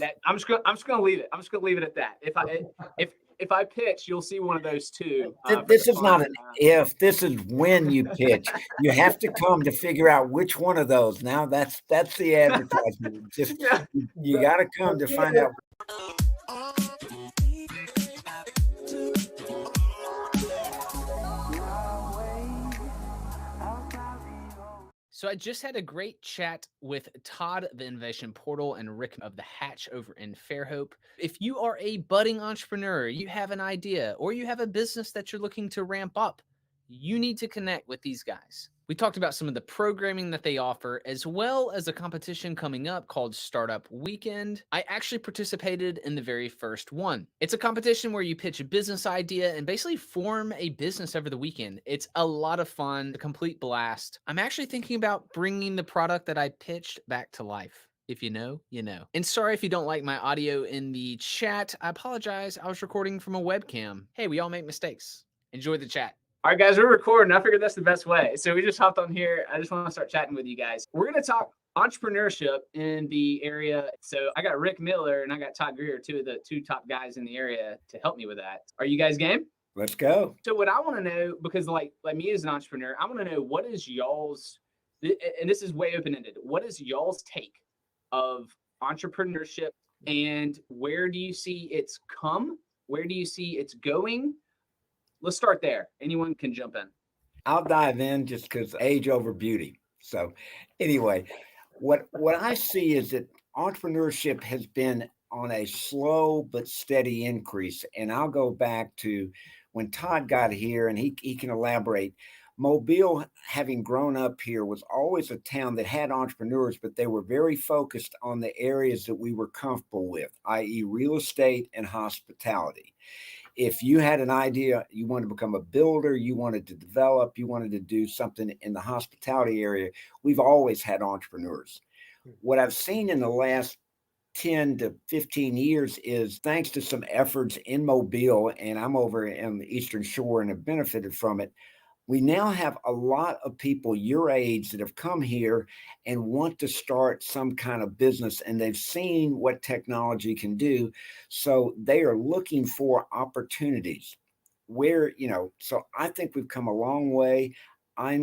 That I'm just gonna leave it. I'm just gonna leave it at that. If I pitch, you'll see one of those two for the This is not fun. an if. This is when you pitch. You have to come to figure out which one of those. Now that's the advertisement. Just Yeah. you got to come to find out. So I just had a great chat with Todd, the Innovation Portal, and Rick of the Hatch over in Fairhope. If you are a budding entrepreneur, you have an idea, or you have a business that you're looking to ramp up, you need to connect with these guys. We talked about some of the programming that they offer, as well as a competition coming up called Startup Weekend. I actually participated in the very first one. It's a competition where you pitch a business idea and basically form a business over the weekend. It's a lot of fun, a complete blast. I'm actually thinking about bringing the product that I pitched back to life. If you know, you know. And sorry if you don't like my audio in the chat. I apologize. I was recording from a webcam. Hey, we all make mistakes. Enjoy the chat. All right, guys, we're recording. I figured that's the best way. So we just hopped on here. I just want to start chatting with you guys. We're going to talk entrepreneurship in the area. So I got Rick Miller and I got Todd Greer, two of the two top guys in the area to help me with that. Are you guys game? Let's go. So what I want to know, because like me as an entrepreneur, I want to know what is y'all's, and this is way open-ended, what is y'all's take of entrepreneurship and where do you see it's come? Where do you see it's going? Let's start there. Anyone can jump in. I'll dive in just because age over beauty. So anyway, what I see is that entrepreneurship has been on a slow but steady increase. And I'll go back to when Todd got here, and he can elaborate. Mobile, having grown up here, was always a town that had entrepreneurs, but they were very focused on the areas that we were comfortable with, i.e. real estate and hospitality. If you had an idea, you wanted to become a builder, you wanted to develop, you wanted to do something in the hospitality area, we've always had entrepreneurs. What I've seen in the last 10 to 15 years is, thanks to some efforts in Mobile, and I'm over in the Eastern Shore and have benefited from it, we now have a lot of people your age that have come here and want to start some kind of business, and they've seen what technology can do. So they are looking for opportunities where, so I think we've come a long way. I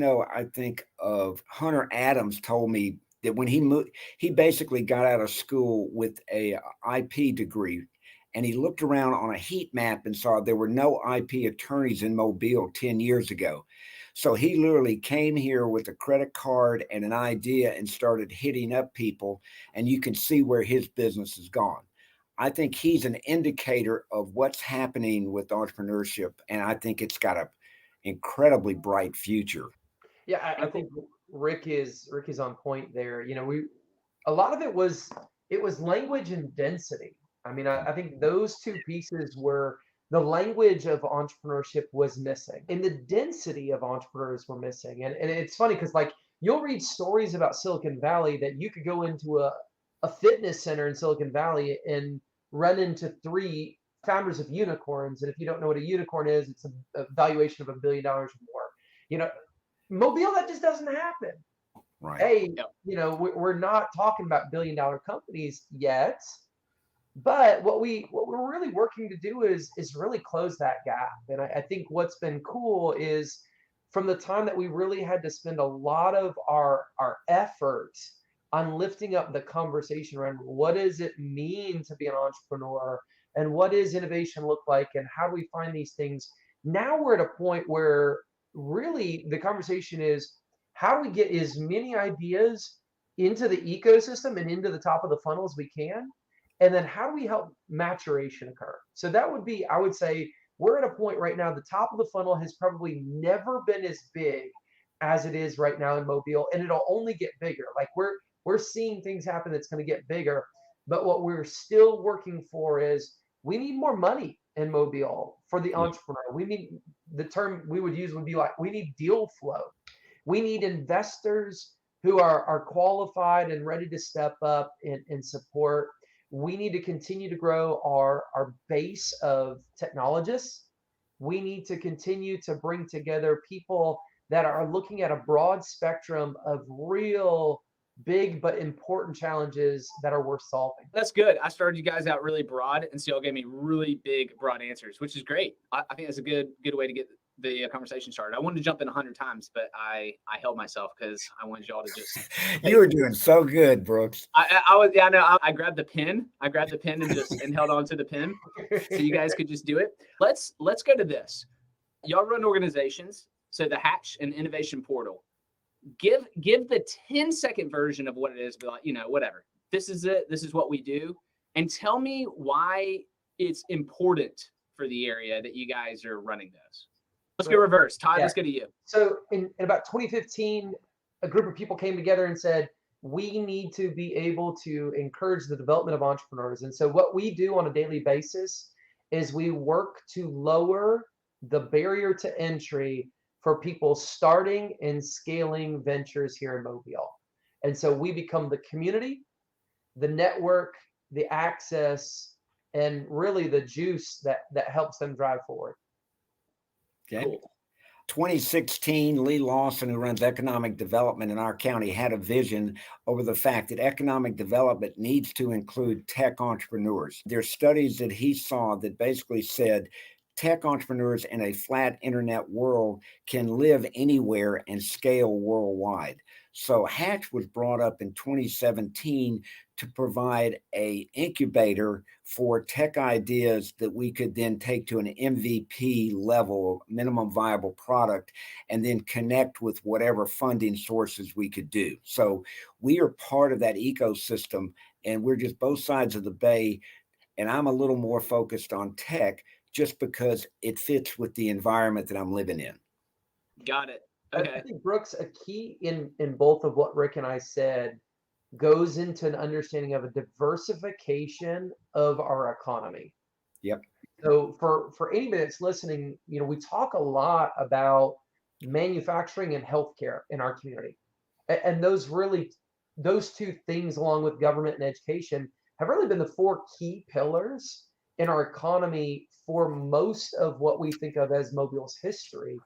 think of Hunter Adams told me that when he moved, he basically got out of school with a IP degree. And he looked around on a heat map and saw there were no IP attorneys in Mobile 10 years ago. So he literally came here with a credit card and an idea and started hitting up people. And you can see where his business has gone. I think he's an indicator of what's happening with entrepreneurship. And I think it's got an incredibly bright future. Yeah, I think Rick is on point there. A lot of it was language and density. I mean, I think those two pieces were the language of entrepreneurship was missing, and the density of entrepreneurs were missing. And it's funny because like you'll read stories about Silicon Valley that you could go into a fitness center in Silicon Valley and run into 3 founders of unicorns. And if you don't know what a unicorn is, it's a valuation of $1 billion or more. Mobile, that just doesn't happen. Right. Hey, we're not talking about $1 billion companies yet. But what we're really working to do is really close that gap. And I think what's been cool is from the time that we really had to spend a lot of our effort on lifting up the conversation around what does it mean to be an entrepreneur and what does innovation look like and how do we find these things. Now we're at a point where really the conversation is how do we get as many ideas into the ecosystem and into the top of the funnel as we can? And then how do we help maturation occur? So that would be, I would say, we're at a point right now, the top of the funnel has probably never been as big as it is right now in Mobile, and it'll only get bigger. Like we're seeing things happen that's going to get bigger, but what we're still working for is we need more money in Mobile for the entrepreneur. We need, the term we would use would be like, we need deal flow. We need investors who are qualified and ready to step up and support. We need to continue to grow our base of technologists. We need to continue to bring together people that are looking at a broad spectrum of real big but important challenges that are worth solving. That's good. I started you guys out really broad, and so y'all gave me really big, broad answers, which is great. I think that's a good way to get the conversation started. I wanted to jump in 100 times, but I held myself because I wanted y'all to just. You were doing so good, Brooks. I was, yeah, no, I grabbed the pen. I grabbed the pen and held on to the pen, so you guys could just do it. Let's go to this. Y'all run organizations, so the Hatch and Innovation Portal. Give the 10-second version of what it is, but like, whatever. This is it. This is what we do, and tell me why it's important for the area that you guys are running this. Let's go reverse. Todd, let's go to you. So in about 2015, a group of people came together and said, we need to be able to encourage the development of entrepreneurs. And so what we do on a daily basis is we work to lower the barrier to entry for people starting and scaling ventures here in Mobile. And so we become the community, the network, the access, and really the juice that helps them drive forward. Okay. Cool. 2016, Lee Lawson, who runs economic development in our county, had a vision over the fact that economic development needs to include tech entrepreneurs. There's studies that he saw that basically said tech entrepreneurs in a flat internet world can live anywhere and scale worldwide. So Hatch was brought up in 2017 to provide an incubator for tech ideas that we could then take to an MVP level, minimum viable product, and then connect with whatever funding sources we could do. So we are part of that ecosystem, and we're just both sides of the bay. And I'm a little more focused on tech just because it fits with the environment that I'm living in. Got it. Okay. I think, Brooks, a key in both of what Rick and I said goes into an understanding of a diversification of our economy. Yep. So for anybody that's listening, we talk a lot about manufacturing and healthcare in our community. And those two things, along with government and education, have really been the four key pillars in our economy for most of what we think of as Mobile's history.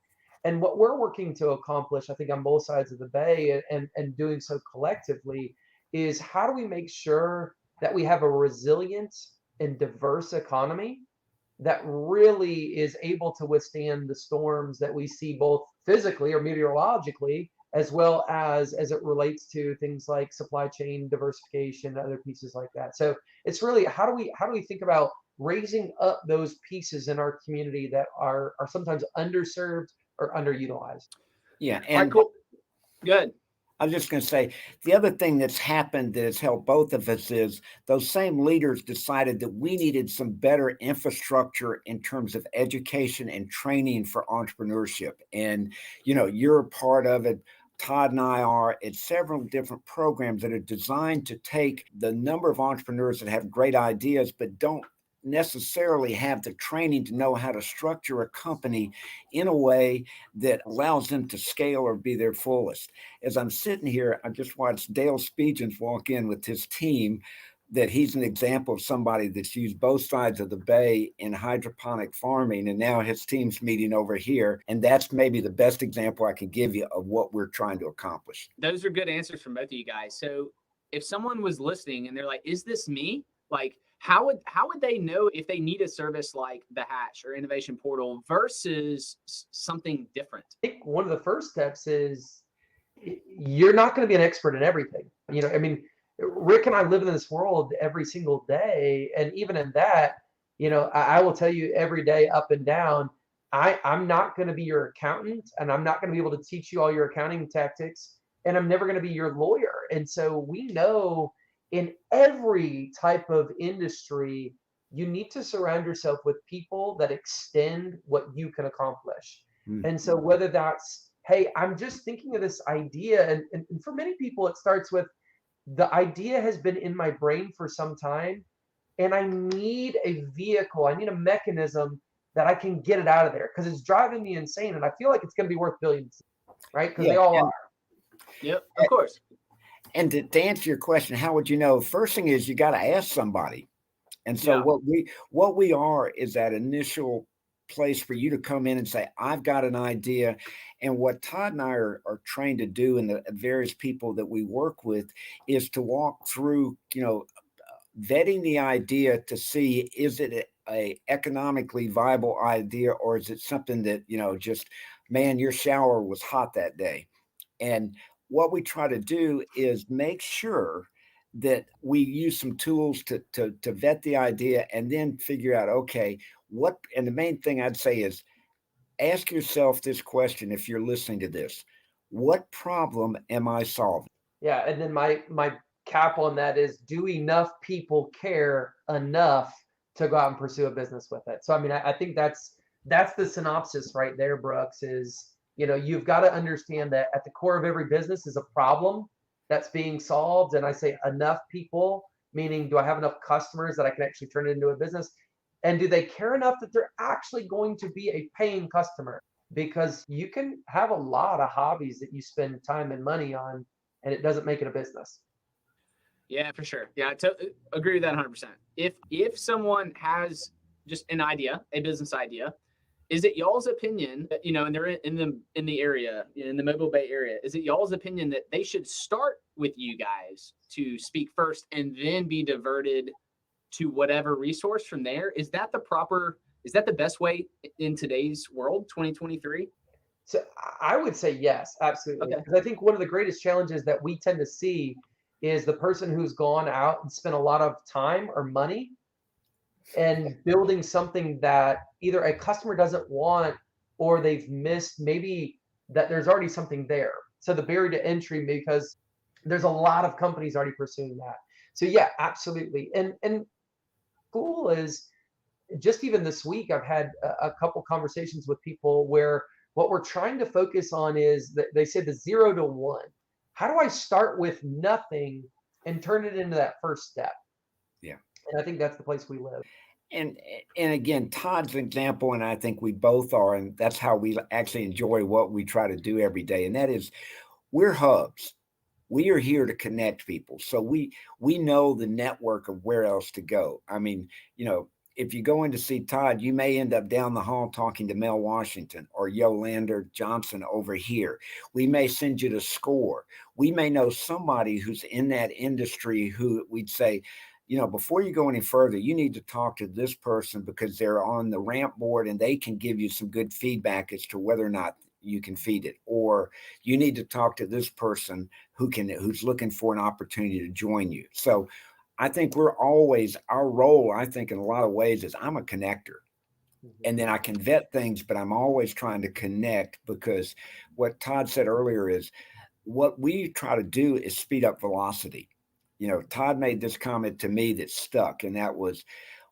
And what we're working to accomplish, I think, on both sides of the bay and doing so collectively, is how do we make sure that we have a resilient and diverse economy that really is able to withstand the storms that we see both physically or meteorologically, as well as it relates to things like supply chain diversification, other pieces like that. So it's really how do we think about raising up those pieces in our community that are sometimes underserved or underutilized. Yeah. All right, cool. Good. I was just going to say, the other thing that's happened that has helped both of us is those same leaders decided that we needed some better infrastructure in terms of education and training for entrepreneurship. And, you're a part of it. Todd and I are at several different programs that are designed to take the number of entrepreneurs that have great ideas, but don't necessarily have the training to know how to structure a company in a way that allows them to scale or be their fullest. As I'm sitting here, I just watched Dale Spegens walk in with his team, that he's an example of somebody that's used both sides of the bay in hydroponic farming, and now his team's meeting over here. And that's maybe the best example I can give you of what we're trying to accomplish. Those are good answers from both of you guys. So if someone was listening and they're like, is this me? Like, how would they know if they need a service like the Hatch or Innovation Portal versus something different? I think one of the first steps is you're not going to be an expert in everything. Rick and I live in this world every single day. And even in that, I will tell you every day up and down, I'm not going to be your accountant, and I'm not going to be able to teach you all your accounting tactics, and I'm never going to be your lawyer. And so we know in every type of industry, you need to surround yourself with people that extend what you can accomplish. Mm-hmm. And so whether that's, hey, I'm just thinking of this idea, and for many people, it starts with, the idea has been in my brain for some time, and I need a vehicle, I need a mechanism that I can get it out of there because it's driving me insane, and I feel like it's going to be worth billions, right? Because they all are. Yep, of course. And to answer your question, how would you know? First thing is you got to ask somebody. And so what we are is that initial place for you to come in and say, I've got an idea. And what Todd and I are trained to do, and the various people that we work with, is to walk through, vetting the idea to see, is it a economically viable idea, or is it something that, just, man, your shower was hot that day. And what we try to do is make sure that we use some tools to vet the idea and then figure out, okay, and the main thing I'd say is ask yourself this question if you're listening to this: what problem am I solving? Yeah, and then my cap on that is, do enough people care enough to go out and pursue a business with it? So I mean, I think that's the synopsis right there, Brooks, is you've got to understand that at the core of every business is a problem that's being solved. And I say enough people, meaning, do I have enough customers that I can actually turn it into a business? And do they care enough that they're actually going to be a paying customer? Because you can have a lot of hobbies that you spend time and money on, and it doesn't make it a business. Yeah, for sure. Yeah, I agree with that 100%. If someone has just an idea, a business idea, is it y'all's opinion that, and they're in the area, in the Mobile Bay area, is it y'all's opinion that they should start with you guys to speak first and then be diverted to whatever resource from there? Is that the best way in today's world, 2023? So I would say yes, absolutely. Okay. Because I think one of the greatest challenges that we tend to see is the person who's gone out and spent a lot of time or money and building something that either a customer doesn't want, or they've missed maybe that there's already something there. So the barrier to entry, because there's a lot of companies already pursuing that. So yeah, absolutely. And cool is, just even this week, I've had a couple conversations with people where what we're trying to focus on is that they said the 0 to 1. How do I start with nothing and turn it into that first step? Yeah. And I think that's the place we live. And again, Todd's an example, and I think we both are, and that's how we actually enjoy what we try to do every day. And that is, we're hubs. We are here to connect people. So we know the network of where else to go. I mean, if you go in to see Todd, you may end up down the hall talking to Mel Washington or Yolander Johnson over here. We may send you to SCORE. We may know somebody who's in that industry who we'd say, before you go any further, you need to talk to this person because they're on the ramp board and they can give you some good feedback as to whether or not you can feed it. Or you need to talk to this person who's looking for an opportunity to join you. So I think our role, I think in a lot of ways, is I'm a connector. And then I can vet things, but I'm always trying to connect, because what Todd said earlier is what we try to do is speed up velocity. Todd made this comment to me that stuck, and that was,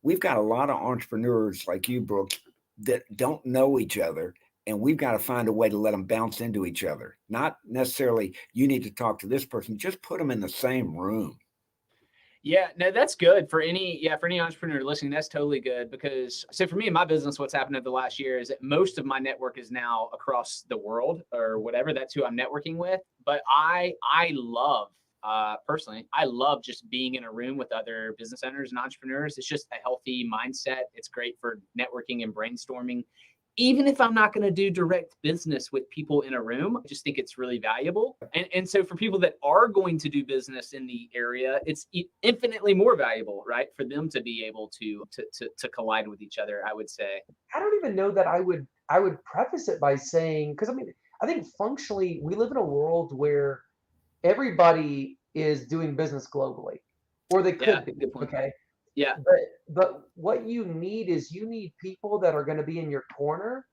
we've got a lot of entrepreneurs like you, Brooks, that don't know each other, and we've got to find a way to let them bounce into each other. Not necessarily you need to talk to this person, just put them in the same room. Yeah, no, that's good for any entrepreneur listening. That's totally good, because so for me in my business, what's happened over the last year is that most of my network is now across the world or whatever. That's who I'm networking with. But I love, personally, I love just being in a room with other business owners and entrepreneurs. It's just a healthy mindset. It's great for networking and brainstorming. Even if I'm not going to do direct business with people in a room, I just think it's really valuable. And so for people that are going to do business in the area, it's infinitely more valuable, right? For them to be able to collide with each other, I would say. I don't even know that I would preface it by saying, because I think functionally we live in a world where everybody is doing business globally, or they could be. Good point. Okay. Yeah. But what you need is people that are going to be in your corner.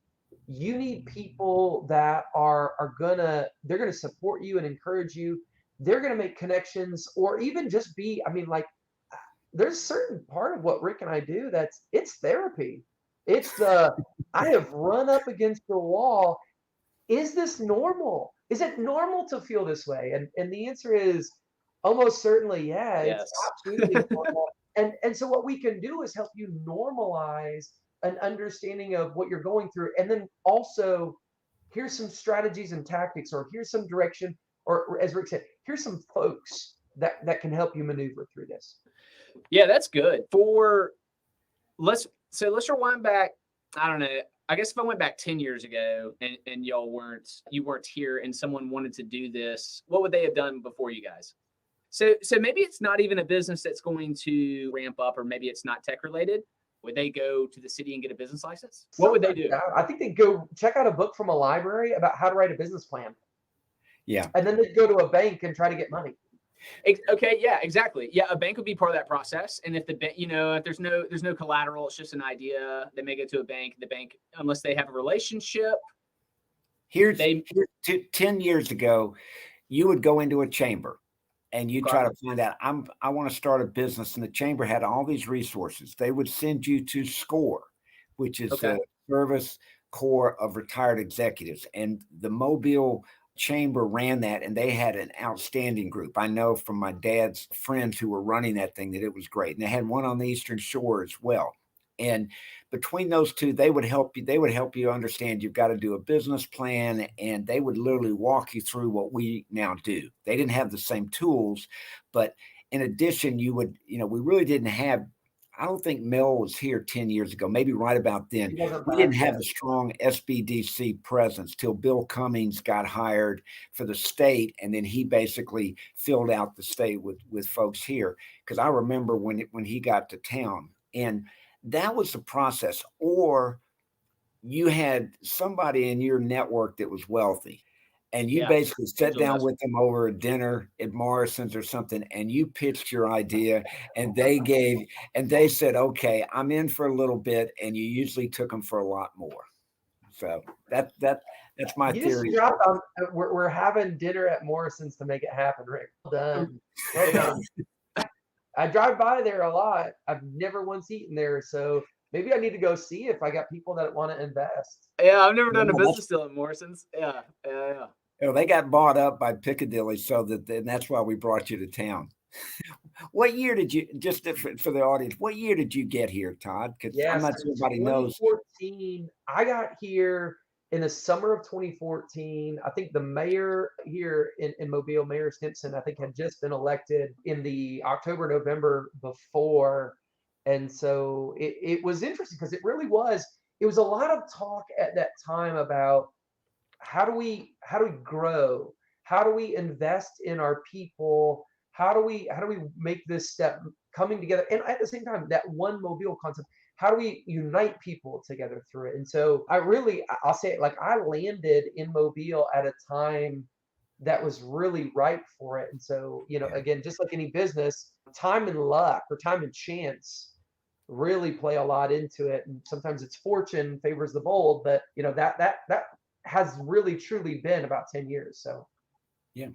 You need people that they're going to support you and encourage you. They're going to make connections, or even just be, there's a certain part of what Rick and I do it's therapy. It's I have run up against the wall. Is this normal? Is it normal to feel this way? And the answer is almost certainly, yeah, Yes. it's absolutely normal. And so what we can do is help you normalize an understanding of what you're going through. And then also, here's some strategies and tactics, or here's some direction, or as Rick said, here's some folks that can help you maneuver through this. Yeah, that's good. Let's rewind back I don't know. I guess if I went back 10 years ago and you weren't here and someone wanted to do this, what would they have done before you guys? So maybe it's not even a business that's going to ramp up, or maybe it's not tech related. Would they go to the city and get a business license? What would they do? I think they'd go check out a book from a library about how to write a business plan. Yeah. And then they'd go to a bank and try to get money. Okay, yeah, exactly. Yeah, a bank would be part of that process. And if the bank, if there's no collateral, it's just an idea, they may go to a bank. The bank, unless they have a relationship. Here's 10 years ago, you would go into a chamber and you try to find out, I want to start a business. And the chamber had all these resources. They would send you to SCORE, which is the Service Corps of Retired Executives. And the Mobile Chamber ran that, and they had an outstanding group. I know from my dad's friends who were running that thing that it was great. And they had one on the Eastern Shore as well. And between those two, they would help you understand you've got to do a business plan, and they would literally walk you through what we now do. They didn't have the same tools, but in addition, we really didn't have, I don't think Mel was here 10 years ago, maybe right about then. We didn't have a strong SBDC presence till Bill Cummings got hired for the state, and then he basically filled out the state with folks here. Because I remember when he got to town, and that was the process. Or you had somebody in your network that was wealthy, and you basically sat down with them over a dinner at Morrison's or something, and you pitched your idea, and they said, okay, I'm in for a little bit, and you usually took them for a lot more. So that's my theory. We're having dinner at Morrison's to make it happen, Rick. Well done. I drive by there a lot. I've never once eaten there, so maybe I need to go see if I got people that want to invest. Yeah, I've never done a business deal at Morrison's. Yeah. They got bought up by Piccadilly, and that's why we brought you to town. What year did you, just for the audience, what year did you get here, Todd? Because I'm not sure everybody knows. 2014. I got here in the summer of 2014. I think the mayor here in Mobile, Mayor Stimpson, I think had just been elected in the October, November before. And so it was interesting because it was a lot of talk at that time about how do we grow? How do we invest in our people? How do we make this step coming together? And at the same time, that one Mobile concept, how do we unite people together through it? And so I'll say it, like, I landed in Mobile at a time that was really ripe for it. And so, again, just like any business, time and luck or time and chance really play a lot into it. And sometimes it's fortune favors the bold, but that has really truly been about 10 years. So, yeah.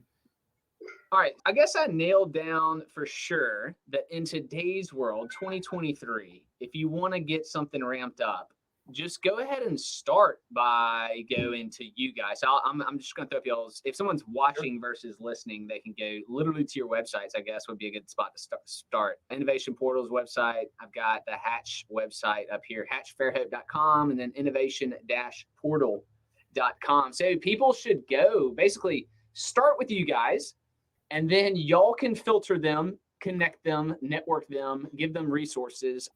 All right. I guess I nailed down for sure that in today's world, 2023, if you want to get something ramped up, just go ahead and start by going to you guys. I'm just going to throw up y'all's, if someone's watching versus listening, they can go literally to your websites, I guess would be a good spot to start. Innovation Portal's website. I've got the Hatch website up here, hatchfairhope.com, and then innovation-portal.com. So people should go basically start with you guys, and then y'all can filter them, connect them, network them, give them resources.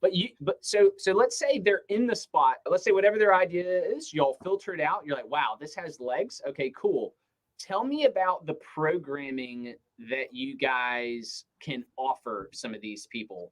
So let's say they're in the spot. Let's say whatever their idea is, y'all filter it out. You're like, wow, this has legs. Okay, cool. Tell me about the programming that you guys can offer some of these people.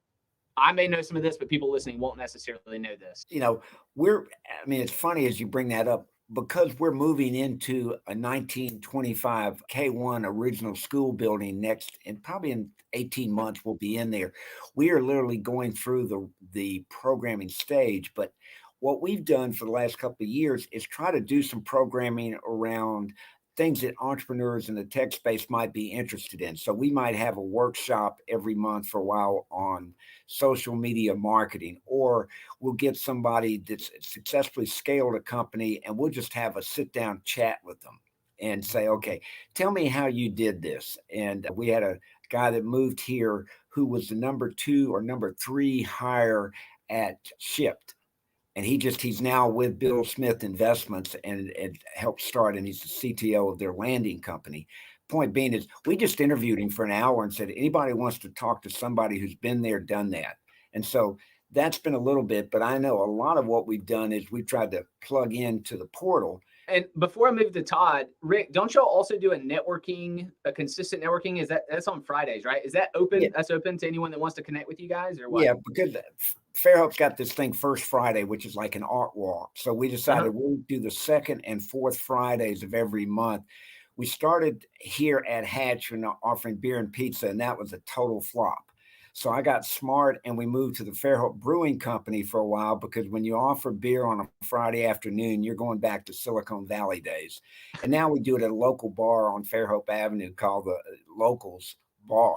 I may know some of this, but people listening won't necessarily know this. It's funny as you bring that up, because we're moving into a 1925 K1 original school building next, and probably in 18 months we'll be in there. We are literally going through the programming stage, but what we've done for the last couple of years is try to do some programming around things that entrepreneurs in the tech space might be interested in. So we might have a workshop every month for a while on social media marketing, or we'll get somebody that's successfully scaled a company and we'll just have a sit down chat with them and say, okay, tell me how you did this. And we had a guy that moved here who was the number 2 or number 3 hire at Shipt. And he's now with Bill Smith Investments and helped start, and he's the CTO of their landing company. Point being is, we just interviewed him for an hour and said, anybody wants to talk to somebody who's been there, done that. And so that's been a little bit, but I know a lot of what we've done is we've tried to plug into the portal. And before I move to Todd, Rick, don't y'all also do a consistent networking? That's on Fridays, right? Is that open? Yeah. That's open to anyone that wants to connect with you guys, or what? Yeah, because Fairhope's got this thing First Friday, which is like an art walk. So we decided we'll do the second and fourth Fridays of every month. We started here at Hatch and offering beer and pizza, and that was a total flop. So I got smart and we moved to the Fairhope Brewing Company for a while, because when you offer beer on a Friday afternoon, you're going back to Silicon Valley days. And now we do it at a local bar on Fairhope Avenue called the Locals Bar.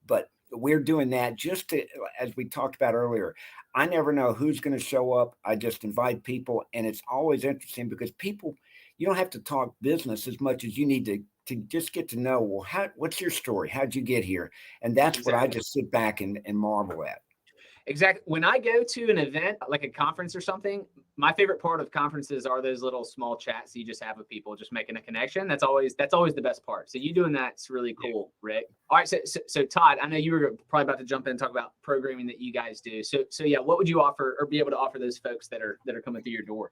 But we're doing that just to, as we talked about earlier, I never know who's going to show up. I just invite people, and it's always interesting because people, you don't have to talk business as much as you need to just get to know, well, what's your story? How'd you get here? And that's what I just sit back and marvel at. Exactly. When I go to an event, like a conference or something, my favorite part of conferences are those little small chats you just have with people, just making a connection. That's always the best part. So you doing that's really cool, Rick. All right. So Todd, I know you were probably about to jump in and talk about programming that you guys do. So yeah, what would you offer or be able to offer those folks that are coming through your door?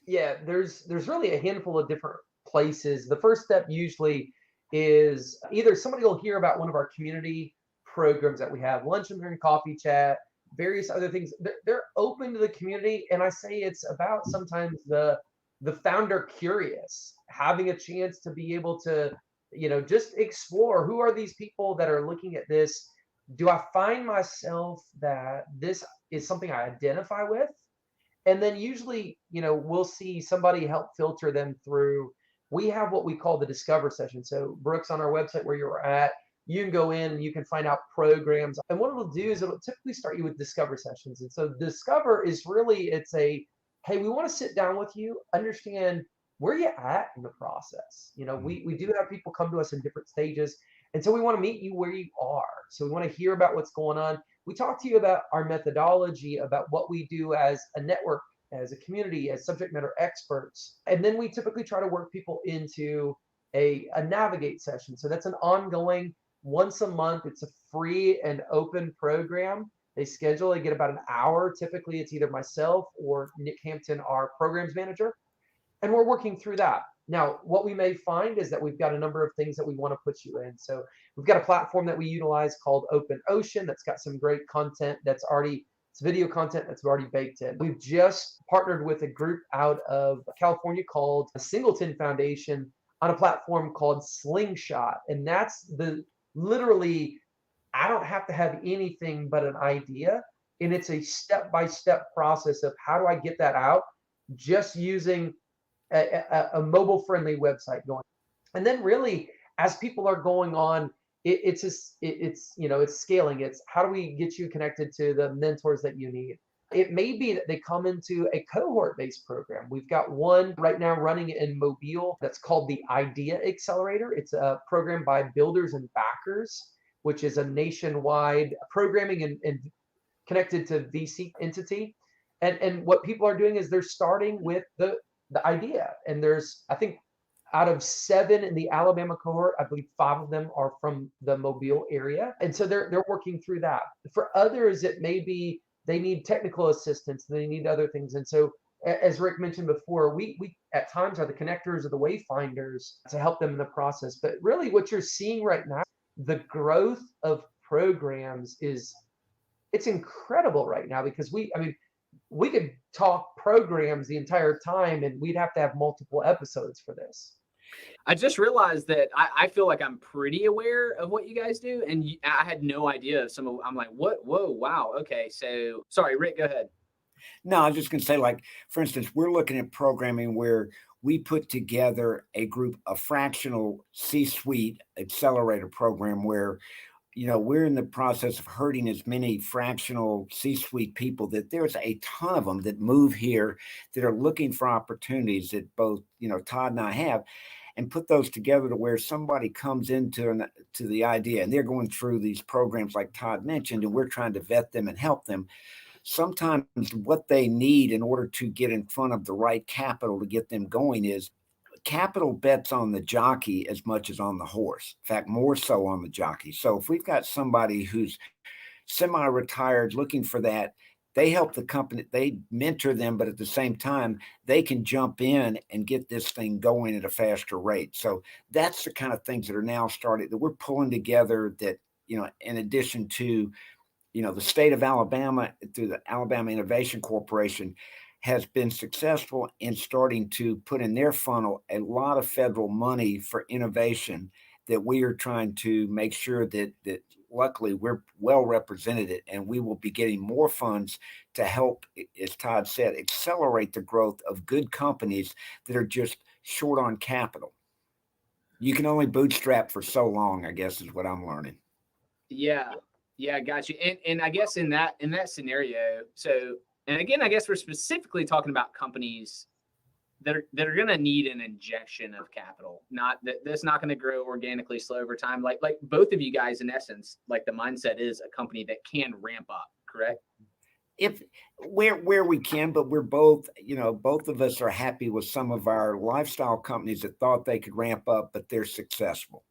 Yeah, there's really a handful of different places. The first step usually is either somebody will hear about one of our community programs that we have, lunch and learn, coffee chat, various other things. They're open to the community, and I say it's about sometimes the founder curious, having a chance to be able to, just explore who are these people that are looking at this. Do I find myself that this is something I identify with? And then usually, we'll see somebody help filter them through. We have what we call the discover session. So Brooks, on our website where you're at, you can go in and you can find out programs. And what it'll do is it'll typically start you with discover sessions. And so discover is really, hey, we want to sit down with you, understand where you're at in the process. We do have people come to us in different stages. And so we want to meet you where you are. So we want to hear about what's going on. We talk to you about our methodology, about what we do as a network, as a community, as subject matter experts. And then we typically try to work people into a navigate session. So that's an ongoing, once a month. It's a free and open program. They get about an hour. Typically, it's either myself or Nick Hampton, our programs manager. And we're working through that. Now, what we may find is that we've got a number of things that we want to put you in. So we've got a platform that we utilize called Open Ocean that's got some great content it's video content that's already baked in. We've just partnered with a group out of California called the Singleton Foundation on a platform called Slingshot. And that's literally, I don't have to have anything but an idea. And it's a step-by-step process of how do I get that out, just using a mobile-friendly website going. And then really, as people are going on, it's scaling. It's how do we get you connected to the mentors that you need? It may be that they come into a cohort-based program. We've got one right now running in Mobile that's called the Idea Accelerator. It's a program by Builders and Backers, which is a nationwide programming and connected to VC entity. And what people are doing is they're starting with the idea. And there's, I think, out of 7 in the Alabama cohort, I believe 5 of them are from the Mobile area. And so they're working through that. For others, it may be they need technical assistance, they need other things. And so, as Rick mentioned before, we at times are the connectors or the wayfinders to help them in the process. But really what you're seeing right now, the growth of programs it's incredible right now, because we could talk programs the entire time and we'd have to have multiple episodes for this. I just realized that I feel like I'm pretty aware of what you guys do, and I had no idea of some of. I'm like, what? Whoa, wow. Okay, so sorry, Rick, go ahead. No, I was just going to say, like, for instance, we're looking at programming where we put together a fractional C-suite accelerator program where, we're in the process of herding as many fractional C-suite people that there's a ton of them that move here that are looking for opportunities that both, Todd and I have, and put those together to where somebody comes into the idea and they're going through these programs like Todd mentioned, and we're trying to vet them and help them. Sometimes what they need in order to get in front of the right capital to get them going is capital bets on the jockey as much as on the horse. In fact, more so on the jockey. So if we've got somebody who's semi-retired looking for that they help the company, they mentor them, but at the same time, they can jump in and get this thing going at a faster rate. So that's the kind of things that are now started that we're pulling together that, in addition to, the state of Alabama through the Alabama Innovation Corporation has been successful in starting to put in their funnel a lot of federal money for innovation that we are trying to make sure that luckily we're well represented and we will be getting more funds to help, as Todd said, accelerate the growth of good companies that are just short on capital. You can only bootstrap for so long, I guess, is what I'm learning. Yeah. Yeah, got you. And I guess in that scenario, so, and again, I guess we're specifically talking about companies that are going to need an injection of capital, not that's not going to grow organically slow over time. Like both of you guys, in essence, like the mindset is a company that can ramp up, correct? If where we can, but we're both, both of us are happy with some of our lifestyle companies that thought they could ramp up, but they're successful.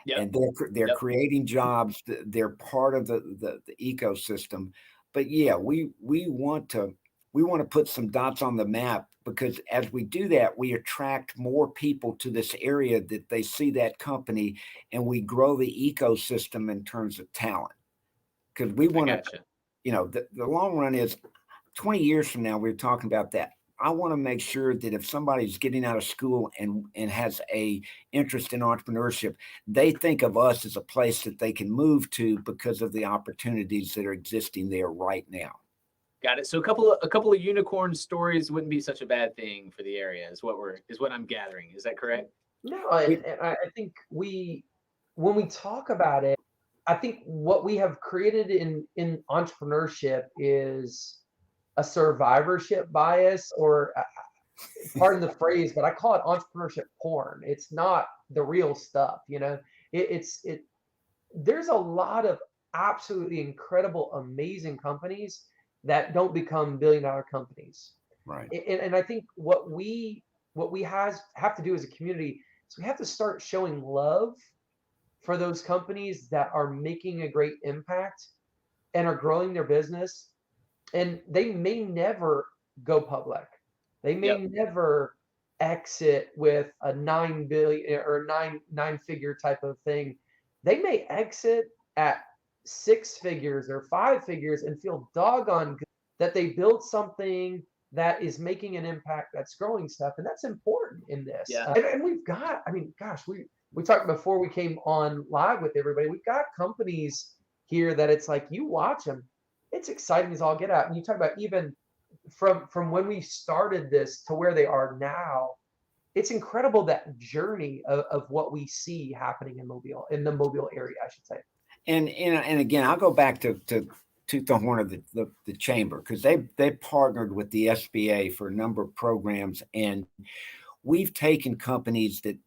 Yep. And they're creating jobs. They're part of the ecosystem. But yeah, we want to put some dots on the map, because as we do that, we attract more people to this area that they see that company, and we grow the ecosystem in terms of talent. Because we want to, the long run is 20 years from now, we're talking about that. I want to make sure that if somebody's getting out of school and has a interest in entrepreneurship, they think of us as a place that they can move to because of the opportunities that are existing there right now. Got it. So a couple of unicorn stories wouldn't be such a bad thing for the area, is what I'm gathering. Is that correct? No, I think when we talk about it, I think what we have created in entrepreneurship is a survivorship bias, or pardon the phrase, but I call it entrepreneurship porn. It's not the real stuff, there's a lot of absolutely incredible, amazing companies that don't become billion-dollar companies. Right. And I think what we have to do as a community is we have to start showing love for those companies that are making a great impact and are growing their business. And they may never go public. They may never exit with a 9 billion or nine figure type of thing. They may exit at 6 figures or 5 figures and feel doggone good that they built something that is making an impact, that's growing stuff. And that's important in this. Yeah. And we've got, we talked before we came on live with everybody. We've got companies here that it's like, you watch them, it's exciting as all get out. And you talk about even from when we started this to where they are now, it's incredible, that journey of what we see happening in the Mobile area, I should say. And again, I'll go back to the horn of the chamber, because they partnered with the SBA for a number of programs, and we've taken companies that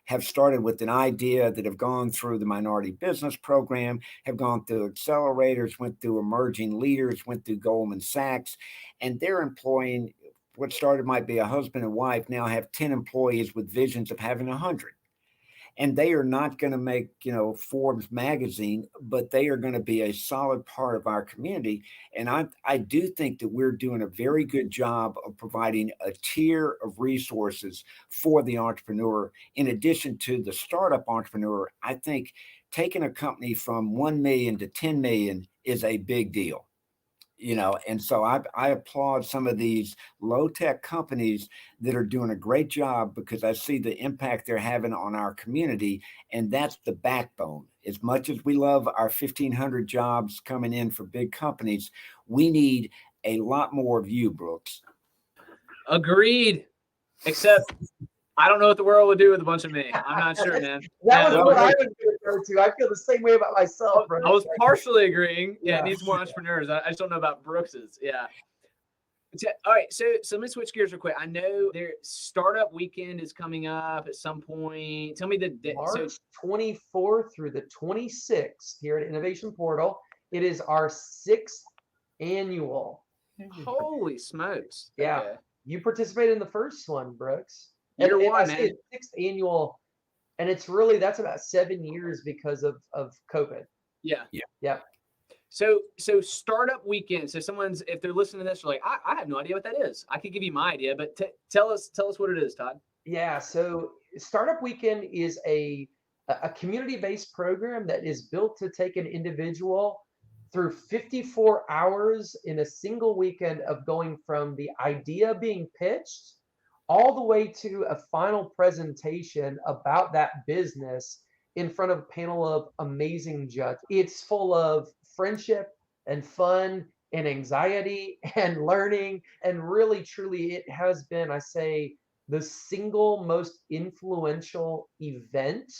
have started with an idea, that have gone through the Minority Business Program, have gone through accelerators, went through Emerging Leaders, went through Goldman Sachs, and they're employing what started might be a husband and wife, now have 10 employees with visions of having 100. And they are not going to make, Forbes magazine, but they are going to be a solid part of our community. And I do think that we're doing a very good job of providing a tier of resources for the entrepreneur. In addition to the startup entrepreneur, I think taking a company from 1 million to 10 million is a big deal. And so I applaud some of these low-tech companies that are doing a great job, because I see the impact they're having on our community, and that's the backbone. As much as we love our 1,500 jobs coming in for big companies, we need a lot more of you, Brooks. Agreed. Except I don't know what the world would do with a bunch of me. I'm not sure, man. That was what I was going to go to. I feel the same way about myself, bro. I was partially agreeing. Yeah, it needs more entrepreneurs. I just don't know about Brooks's. Yeah. All right, so let me switch gears real quick. I know their startup weekend is coming up at some point. Tell me the day. March 24th through the 26th here at Innovation Portal. It is our 6th annual. Holy smokes! Yeah, okay. You participated in the first one, Brooks. Year one, man. 6th annual, and that's about 7 years because of COVID. Yeah. Yeah. So startup weekend. So if they're listening to this, they're like, I have no idea what that is. I could give you my idea, but tell us what it is, Todd. Yeah, so Startup Weekend is a community-based program that is built to take an individual through 54 hours in a single weekend of going from the idea being pitched all the way to a final presentation about that business in front of a panel of amazing judges. It's full of friendship and fun and anxiety and learning, and really truly it has been, I say, the single most influential event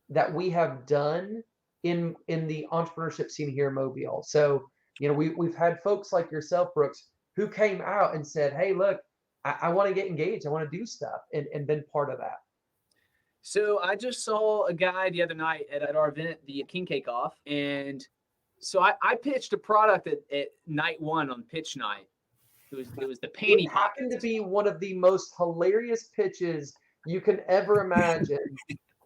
that we have done in the entrepreneurship scene here in Mobile. So, we've had folks like yourself, Brooks, who came out and said, hey, look, I want to get engaged. I want to do stuff, and been part of that. So I just saw a guy the other night at our event, the King Cake Off. And so I pitched a product at night one on pitch night. It was the panty It happened to pockets. be one of the most hilarious pitches you can ever imagine.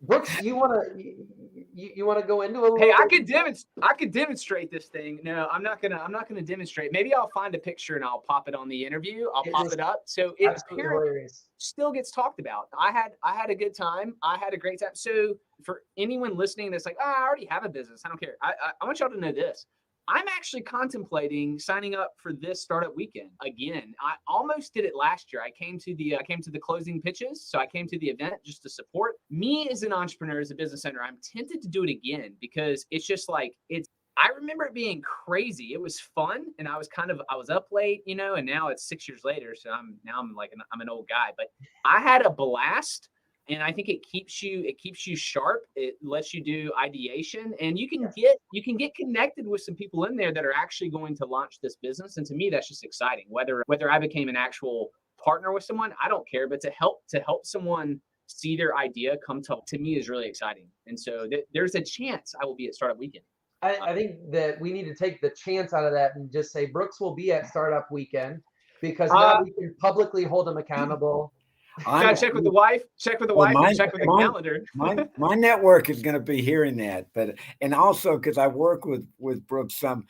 Brooks, you want to go into a little Hey, I bit? could demonstrate this thing. No, I'm not gonna demonstrate. Maybe I'll find a picture and I'll pop it on the interview. I'll It pop is it up. So it absolutely apparently hilarious. still gets talked about. I had a good time. I had a great time. So for anyone listening that's like, oh, I already have a business, I don't care. I want y'all to know this. I'm actually contemplating signing up for this startup weekend again. I almost did it last year. I came to the closing pitches, so I came to the event just to support. Me as an entrepreneur, as a business owner, I'm tempted to do it again because it's just like I remember it being crazy. It was fun, and I was up late, and now it's 6 years later, so I'm an old guy, but I had a blast. And I think it keeps you sharp. It lets you do ideation, and you can get connected with some people in there that are actually going to launch this business. And to me, that's just exciting. Whether I became an actual partner with someone, I don't care, but to help someone see their idea come to me is really exciting. And so there's a chance I will be at Startup Weekend. I think that we need to take the chance out of that and just say Brooks will be at Startup Weekend, because now we can publicly hold him accountable. Gotta check with the wife, check with the calendar. my network is going to be hearing that, and also because I work with Brooks some,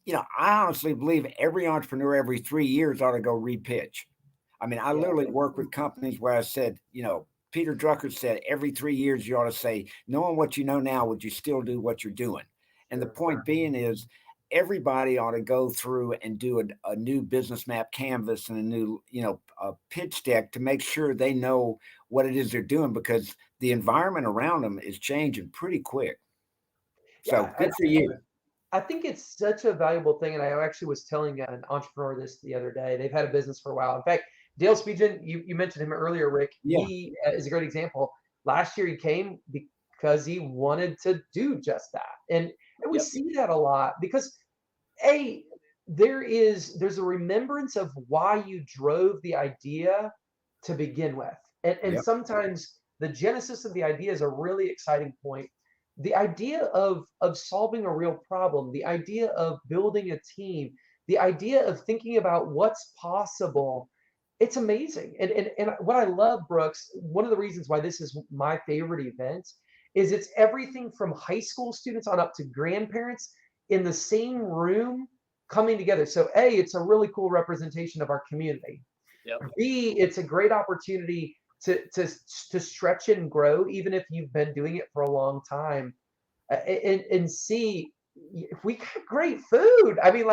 I honestly believe every entrepreneur every 3 years ought to go repitch. I mean, I literally work with companies where I said, Peter Drucker said every 3 years you ought to say, knowing what you know now, would you still do what you're doing? And the point being is, everybody ought to go through and do a new business map canvas and a new, a pitch deck to make sure they know what it is they're doing, because the environment around them is changing pretty quick. So good for you. I think it's such a valuable thing. And I actually was telling an entrepreneur this the other day. They've had a business for a while. In fact, Dale Spiegel, you mentioned him earlier, Rick. Yeah. He is a great example. Last year he came because he wanted to do just that. And we see that a lot because there's a remembrance of why you drove the idea to begin with. And sometimes the genesis of the idea is a really exciting point. The idea of solving a real problem, the idea of building a team, the idea of thinking about what's possible, it's amazing. And what I love, Brooks, one of the reasons why this is my favorite event is it's everything from high school students on up to grandparents in the same room coming together. So A, it's a really cool representation of our community. Yep. B, it's a great opportunity to stretch and grow, even if you've been doing it for a long time. And C, we got great food. I mean,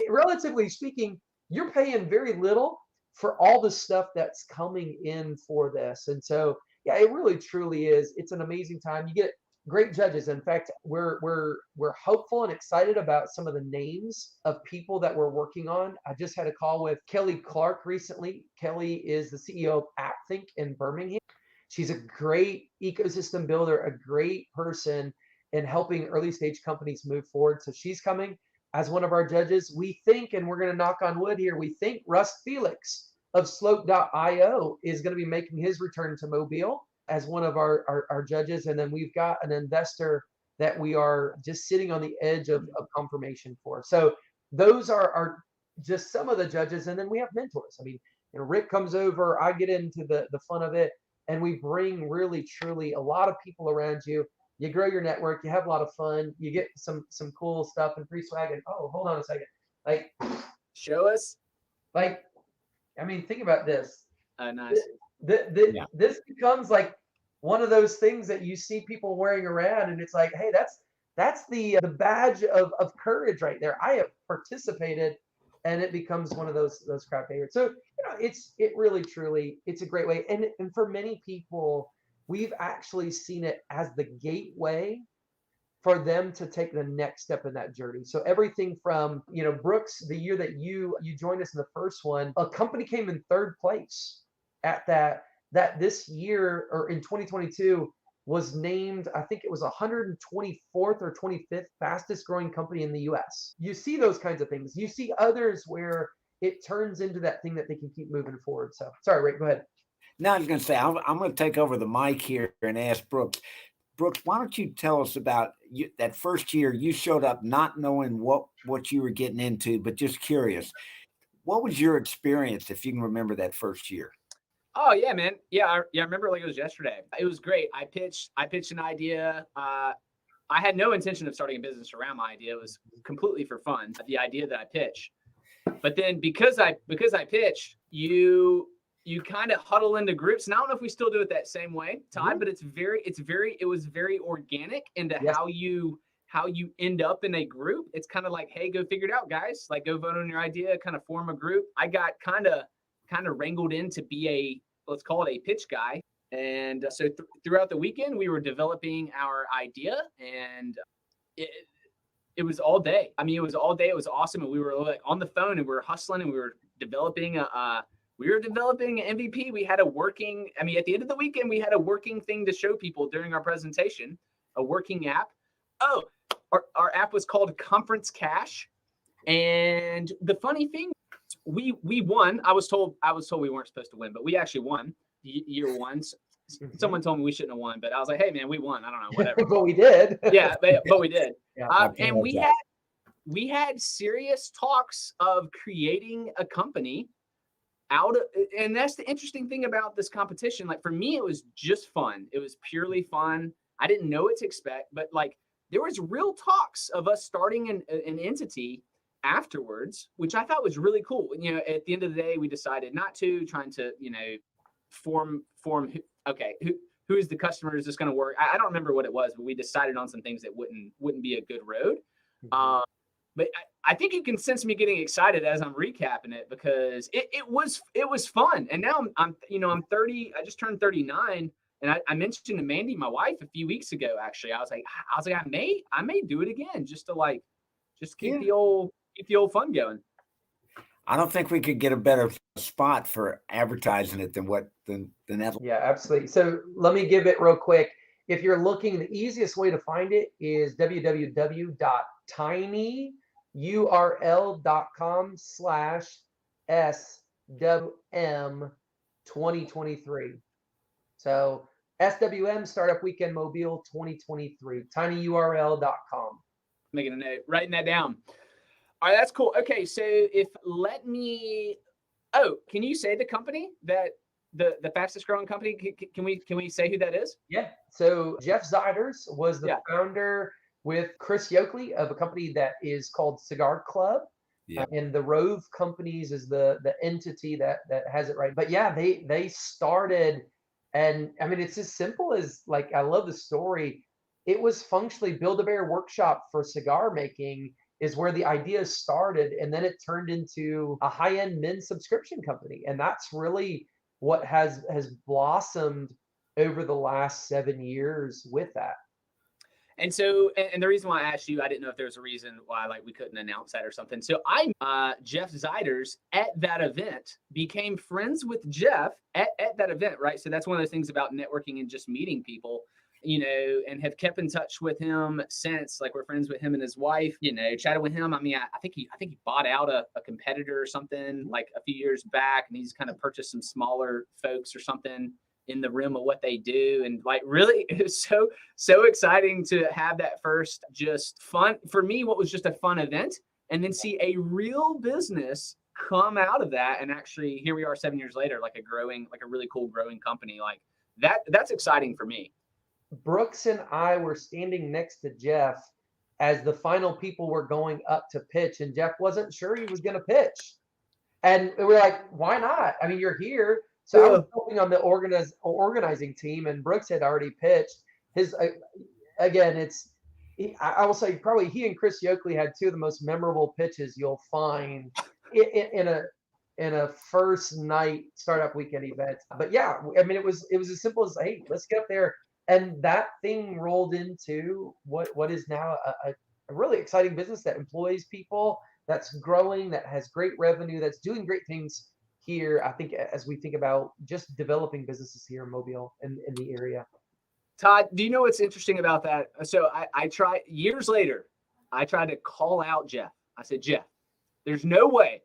relatively speaking, you're paying very little for all the stuff that's coming in for this. And so, yeah, it really truly is. It's an amazing time. You get great judges. In fact, we're hopeful and excited about some of the names of people that we're working on. I just had a call with Kelly Clark recently. Kelly is the CEO of AppThink in Birmingham. She's a great ecosystem builder, a great person in helping early stage companies move forward. So she's coming as one of our judges. We think, and we're going to knock on wood here, we think Russ Felix of Slope.io is going to be making his return to Mobile as one of our judges. And then we've got an investor that we are just sitting on the edge of confirmation for. So those are just some of the judges. And then we have mentors. I mean, Rick comes over, I get into the fun of it, and we bring really, truly a lot of people around you you grow your network, you have a lot of fun, you get some cool stuff and free swag. And oh, hold on a second, like Show us. like I mean, think about this. Nice. Yeah. This becomes like one of those things that you see people wearing around, and it's like, hey, that's the badge of courage right there. I have participated, and it becomes one of those crowd favorites. So it really truly it's a great way, and for many people, we've actually seen it as the gateway for them to take the next step in that journey. So everything from, Brooks, the year that you joined us in the first one, a company came in third place at that this year, or in 2022, was named, I think it was 124th or 25th fastest growing company in the US. You see those kinds of things. You see others where it turns into that thing that they can keep moving forward. So sorry, Rick, go ahead. Now I was going to say, I'm going to take over the mic here and ask Brooks. Brooks, why don't you tell us about that first year you showed up not knowing what you were getting into, but just curious. What was your experience, if you can remember that first year? Oh yeah, man. Yeah, I remember like it was yesterday. It was great. I pitched an idea. I had no intention of starting a business around my idea. It was completely for fun, the idea that I pitched. But then because I pitched, you kind of huddle into groups. And I don't know if we still do it that same way, Todd, but it was very organic into how you end up in a group. It's kind of like, hey, go figure it out, guys. Like, go vote on your idea, kind of form a group. I got kind of wrangled in to be let's call it a pitch guy. And so throughout the weekend, we were developing our idea, and it was all day. I mean, it was all day. It was awesome. And we were like on the phone, and we were hustling, and we were developing an MVP. We had at the end of the weekend, we had a working thing to show people during our presentation, a working app. Oh, our app was called Conference Cash. And the funny thing, we won. I was told we weren't supposed to win, but we actually won year one. Someone told me we shouldn't have won, but I was like, hey man, we won. I don't know, whatever. But we did. Yeah, but we did. Yeah, and we had serious talks of creating a company and that's the interesting thing about this competition. Like, for me, it was just fun. It was purely fun. I didn't know what to expect, but like, there was real talks of us starting an entity afterwards, which I thought was really cool. At the end of the day, we decided not to, trying to, form. Okay, who is the customer? Is this going to work? I don't remember what it was, but we decided on some things that wouldn't be a good road. But I think you can sense me getting excited as I'm recapping it, because it was fun. And now I'm 30. I just turned 39, and I mentioned to Mandy, my wife, a few weeks ago. Actually, I was like, I may do it again, just to keep the old fun going. I don't think we could get a better spot for advertising it than that. Yeah, absolutely. So let me give it real quick. If you're looking, the easiest way to find it is tinyurl.com/SWM2023. So SWM Startup Weekend Mobile 2023, tinyurl.com. Making a note, writing that down. All right, that's cool. Okay, so can you say the company that the fastest growing company? Can we say who that is? Yeah. So Jeff Ziders was the founder with Chris Yoakley of a company that is called Cigar Club. Yeah. And the Rove Companies is the entity that has it, right? But yeah, they started, and I mean, it's as simple as, like, I love the story. It was functionally Build-A-Bear workshop for cigar making is where the idea started, and then it turned into a high-end men's subscription company, and that's really what has blossomed over the last 7 years with that. And so, and the reason why I asked you, I didn't know if there was a reason why we couldn't announce that or something. So Jeff Ziders at that event, became friends with Jeff at that event, right? So that's one of those things about networking and just meeting people, and have kept in touch with him since. Like, we're friends with him and his wife, chatted with him. I mean, I think he bought out a competitor or something like a few years back, and he's kind of purchased some smaller folks or something in the realm of what they do. And really, it was so exciting to have that first just fun, for me, what was just a fun event, and then see a real business come out of that. And actually, here we are 7 years later, like a really cool growing company. Like that's exciting for me. Brooks and I were standing next to Jeff as the final people were going up to pitch, and Jeff wasn't sure he was going to pitch. And we're like, why not? I mean, you're here. So I was helping on the organizing team, and Brooks had already pitched. His again, I will say probably he and Chris Yoakley had two of the most memorable pitches you'll find in a first night startup weekend event. But yeah, I mean, it was as simple as, hey, let's get up there, and that thing rolled into what is now a really exciting business that employs people, that's growing, that has great revenue, that's doing great things here. I think as we think about just developing businesses here in Mobile and in the area. Todd, do you know what's interesting about that? So I tried years later, I tried to call out Jeff. I said, Jeff, there's no way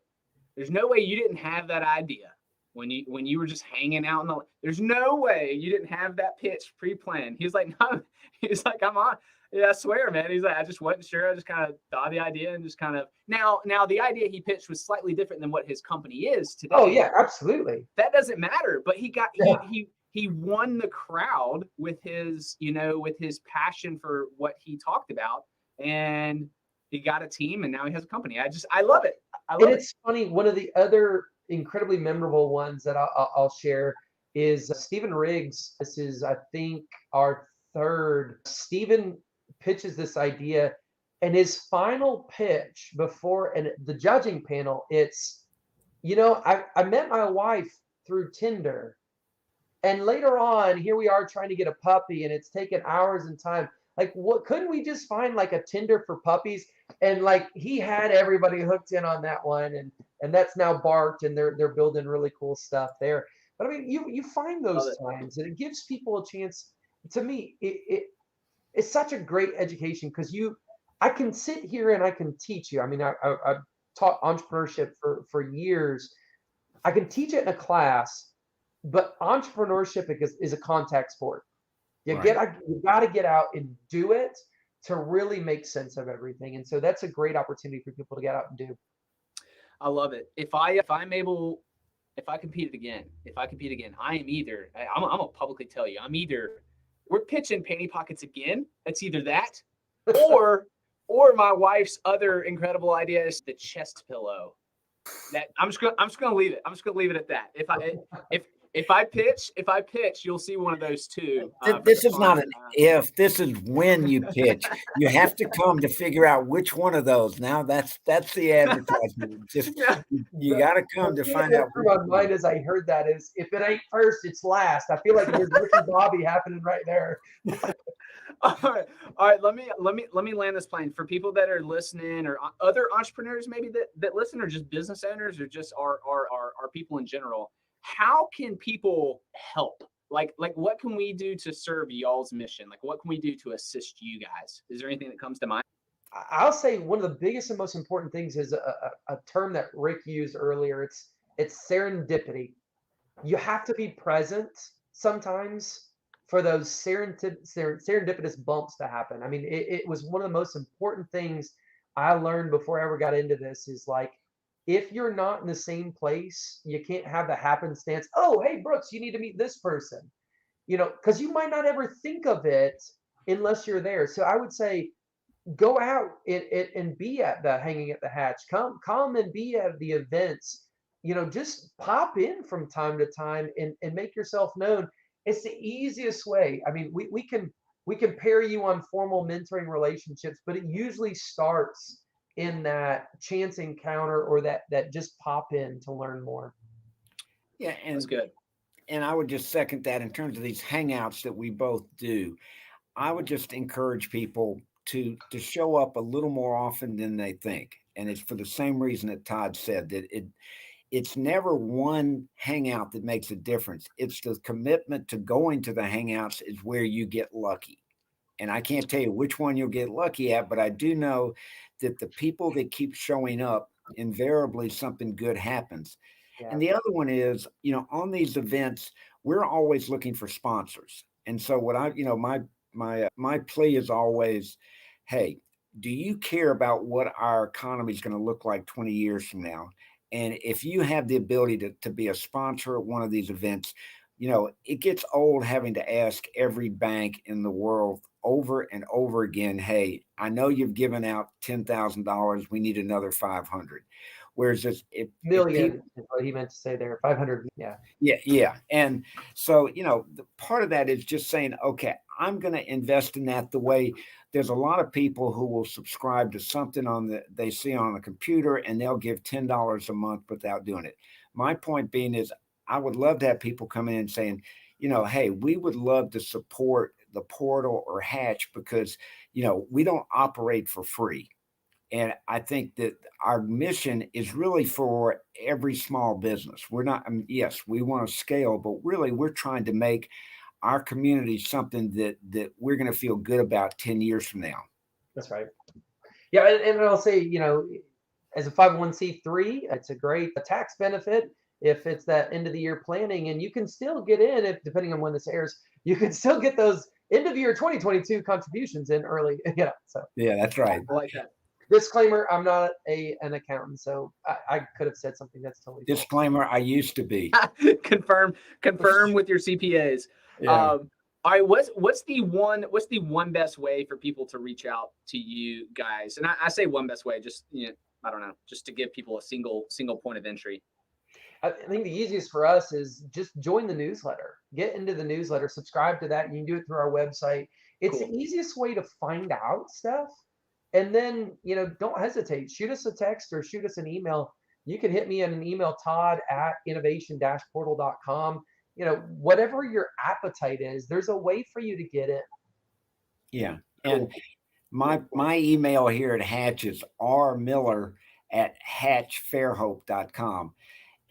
you didn't have that idea when you were just hanging out there's no way you didn't have that pitch pre-planned. He was like, no, he's like, I'm on. Yeah, I swear, man. He's like, I just wasn't sure. I just kind of thought of the idea and just kind of now the idea he pitched was slightly different than what his company is today. Oh yeah, absolutely. That doesn't matter, but he won the crowd with his passion for what he talked about, and he got a team, and now he has a company. I love it. It's funny. One of the other incredibly memorable ones that I'll share is Stephen Riggs. This is, I think, our third. Stephen pitches this idea, and his final pitch before the judging panel, it's, I met my wife through Tinder. And later on, here we are trying to get a puppy, and it's taken hours and time. Like, what couldn't we just find like a Tinder for puppies? And like he had everybody hooked in on that one, and that's now barked, and they're building really cool stuff there. But I mean, you find those times, and it gives people a chance. To me, it's such a great education because I can sit here and I can teach you. I mean, I've taught entrepreneurship for years. I can teach it in a class. But entrepreneurship is a contact sport. You got to get out and do it to really make sense of everything. And so that's a great opportunity for people to get out and do. I love it. If I compete again, I am either, I'm gonna publicly tell you, we're pitching panty pockets again. It's either that or my wife's other incredible idea is the chest pillow. That I'm just gonna leave it. I'm just gonna leave it at that. If I pitch, you'll see one of those two. This is not an if. This is when you pitch. You have to come to figure out which one of those. Now that's the advertisement. Just you got to come to find out. On mine as I heard that is if it ain't first, it's last. I feel like there's Ricky Bobby happening right there. All right. Let me land this plane for people that are listening, or other entrepreneurs maybe that listen, or just business owners, or just our people in general. How can people help? Like what can we do to serve y'all's mission? Like what can we do to assist you guys? Is there anything that comes to mind? I'll say one of the biggest and most important things is a term that Rick used earlier. It's serendipity. You have to be present sometimes for those serendipitous bumps to happen. I mean, it was one of the most important things I learned before I ever got into this is like, if you're not in the same place, you can't have the happenstance. Oh, hey, Brooks, you need to meet this person, because you might not ever think of it unless you're there. So I would say go out and be at the Hanging at the Hatch. Come and be at the events. Just pop in from time to time and make yourself known. It's the easiest way. I mean, we can pair you on formal mentoring relationships, but it usually starts in that chance encounter or that just pop in to learn more. Yeah, and that's good. And I would just second that in terms of these hangouts that we both do. I would just encourage people to show up a little more often than they think. And it's for the same reason that Todd said, that it's never one hangout that makes a difference. It's the commitment to going to the hangouts is where you get lucky. And I can't tell you which one you'll get lucky at, but I do know that the people that keep showing up, invariably something good happens. Yeah. And the other one is, on these events, we're always looking for sponsors. And so what my plea is always, hey, do you care about what our economy is going to look like 20 years from now? And if you have the ability to be a sponsor at one of these events, it gets old having to ask every bank in the world over and over again, hey, I know you've given out $10,000. We need another 500. Whereas if Million people, is what he meant to say there. 500. Yeah. yeah. And so, the part of that is just saying, okay, I'm going to invest in that the way there's a lot of people who will subscribe to something they see on a computer and they'll give $10 a month without doing it. My point being is I would love to have people come in and saying, hey, we would love to support the portal or Hatch because, we don't operate for free. And I think that our mission is really for every small business. We're not, yes, we want to scale, but really we're trying to make our community something that we're going to feel good about 10 years from now. That's right. Yeah. And I'll say, as a 501c3, it's a great tax benefit if it's that end of the year planning, and you can still get in, if depending on when this airs, you can still get those end of year 2022 contributions in early. So yeah, that's right. I like that. Disclaimer: I'm not an accountant, so I could have said something that's totally false. Disclaimer: I used to be. confirm with your CPAs. Yeah. All right, what's the one best way for people to reach out to you guys? And I say one best way, just I don't know, just to give people a single point of entry. I think the easiest for us is just join the newsletter. Get into the newsletter, subscribe to that. You can do it through our website. It's Cool. the easiest way to find out stuff. And then, don't hesitate. Shoot us a text or shoot us an email. You can hit me in an email, todd@innovation-portal.com. Whatever your appetite is, there's a way for you to get in. Yeah. And my email here at Hatch is rmiller@hatchfairhope.com.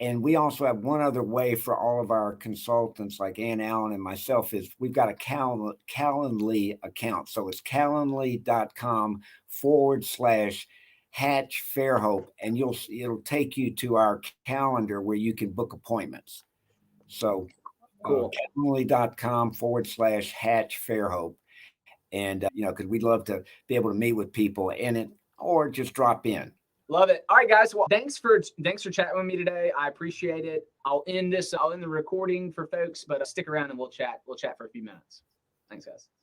And we also have one other way for all of our consultants like Ann Allen and myself is we've got a Calendly account. So it's calendly.com/Hatch Fairhope. And it'll take you to our calendar where you can book appointments. So Cool. calendly.com/Hatch Fairhope. And, because we'd love to be able to meet with people or just drop in. Love it. All right, guys. Well, thanks for chatting with me today. I appreciate it. I'll end the recording for folks, but stick around and we'll chat for a few minutes. Thanks, guys.